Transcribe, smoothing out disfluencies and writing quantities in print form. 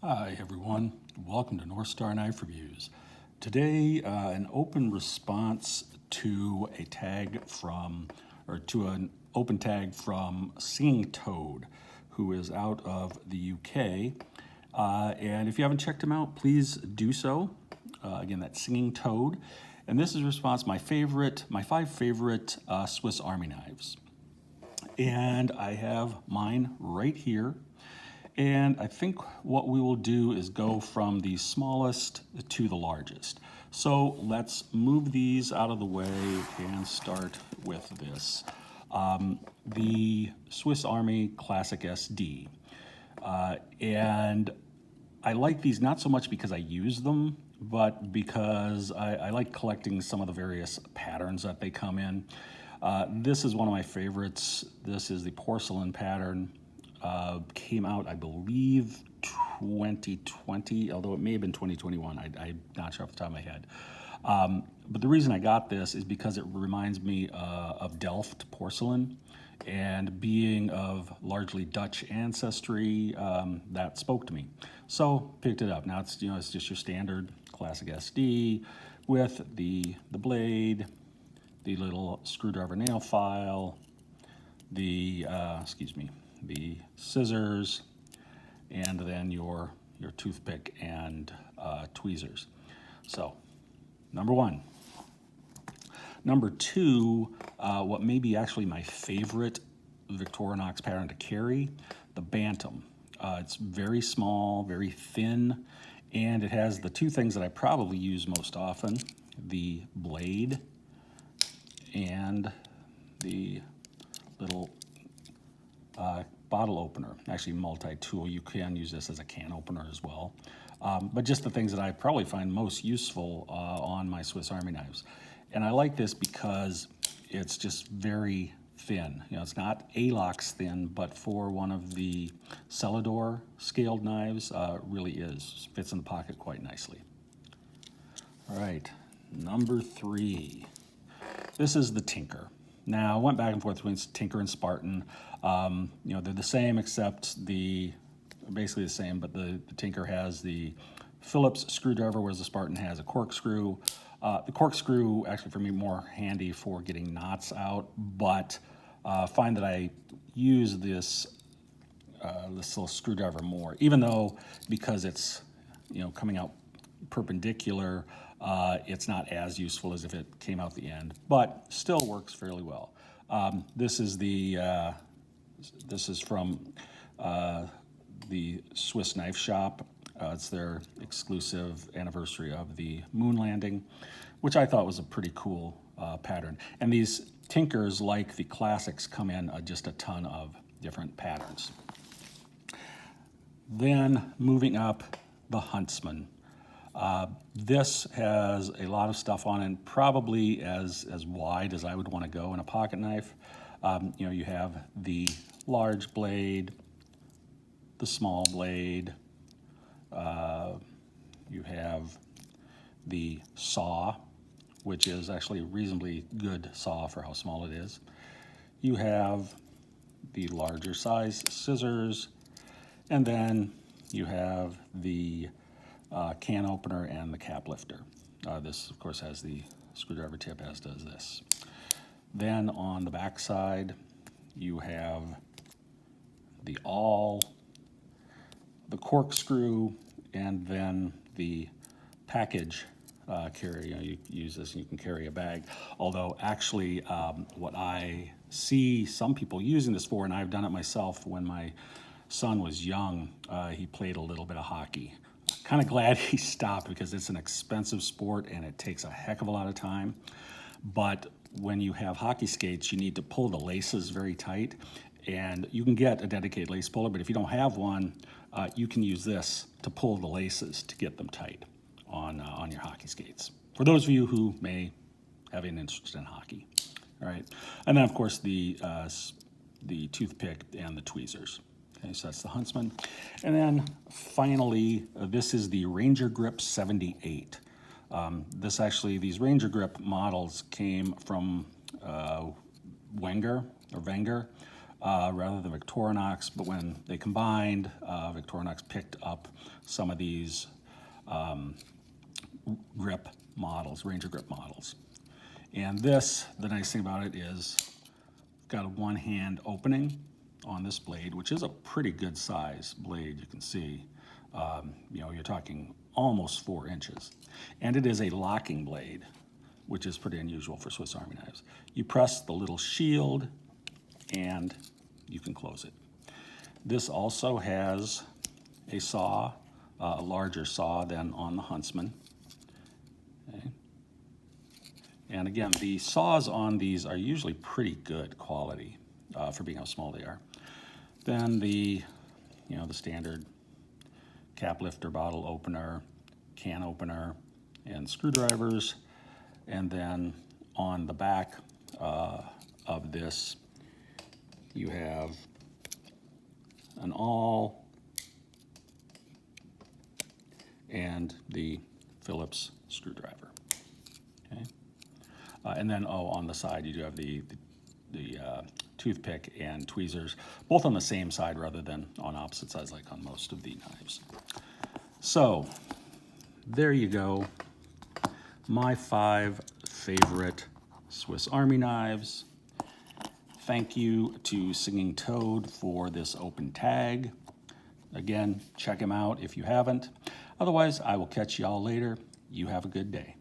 Hi everyone, welcome to North Star Knife Reviews. Today, an open response to a tag from, or to an open tag from Singing Toad, who is out of the UK. And if you haven't checked him out, please do so. Again, that's Singing Toad. And this is a response, my 5 favorite Swiss Army knives. And I have mine right here. And I think what we will do is go from the smallest to the largest. So let's move these out of the way and start with this. The Swiss Army Classic SD. And I like these not so much because I use them, but because I like collecting some of the various patterns that they come in. This is one of my favorites. This is the porcelain pattern. Came out, I believe, 2020, although it may have been 2021. I'm not sure off the top of my head. But the reason I got this is because it reminds me of Delft porcelain, and being of largely Dutch ancestry, that spoke to me. So picked it up. Now it's it's just your standard classic SD with the blade, the little screwdriver nail file, the the scissors, and then your toothpick and tweezers. So, number one. Number two, what may be actually my favorite Victorinox pattern to carry, the Bantam. It's very small, very thin, and it has the two things that I probably use most often, the blade and the little bottle opener, actually multi-tool. You can use this as a can opener as well. But just the things that I probably find most useful on my Swiss Army knives. And I like this because it's just very thin. It's not Alox thin, but for one of the Celador scaled knives, really is. Fits in the pocket quite nicely. All right, number 3. This is the Tinker. Now, I went back and forth between Tinker and Spartan. They're the same, except basically the same, but the Tinker has the Phillips screwdriver, whereas the Spartan has a corkscrew. The corkscrew, actually for me, more handy for getting knots out, but find that I use this little screwdriver more, even though because it's coming out perpendicular, it's not as useful as if it came out the end, but still works fairly well. This is from the Swiss Knife Shop. It's their exclusive anniversary of the moon landing, which I thought was a pretty cool pattern. And these Tinkers, like the classics, come in just a ton of different patterns. Then moving up, the Huntsman. This has a lot of stuff on it, probably as wide as I would want to go in a pocket knife. You have the large blade, the small blade, you have the saw, which is actually a reasonably good saw for how small it is. You have the larger size scissors, and then you have the can opener and the cap lifter. This, of course, has the screwdriver tip, as does this. Then on the back side, you have the awl, the corkscrew, and then the package carry. You use this and you can carry a bag. Although actually what I see some people using this for, and I've done it myself when my son was young, he played a little bit of hockey. Kind of glad he stopped because it's an expensive sport and it takes a heck of a lot of time. But when you have hockey skates, you need to pull the laces very tight, and you can get a dedicated lace puller, but if you don't have one, you can use this to pull the laces to get them tight on your hockey skates. For those of you who may have an interest in hockey, all right. And then of course the toothpick and the tweezers. Okay, so that's the Huntsman. And then finally, this is the Rangergrip 78. These Rangergrip models came from Wenger. rather than Victorinox, but when they combined, Victorinox picked up some of these grip models, Rangergrip models. And this, the nice thing about it is, got a one-hand opening on this blade, which is a pretty good size blade, you can see. You know, you're talking almost 4 inches. And it is a locking blade, which is pretty unusual for Swiss Army knives. You press the little shield and you can close it. This also has a saw, a larger saw than on the Huntsman. Okay. And again, the saws on these are usually pretty good quality for being how small they are. Then the standard cap lifter, bottle opener, can opener, and screwdrivers. And then on the back of this, you have an awl and the Phillips screwdriver. Okay. And then, on the side, you do have the toothpick and tweezers, both on the same side rather than on opposite sides like on most of the knives. So, there you go. My 5 favorite Swiss Army knives. Thank you to Singing Toad for this open tag. Again, check him out if you haven't. Otherwise, I will catch y'all later. You have a good day.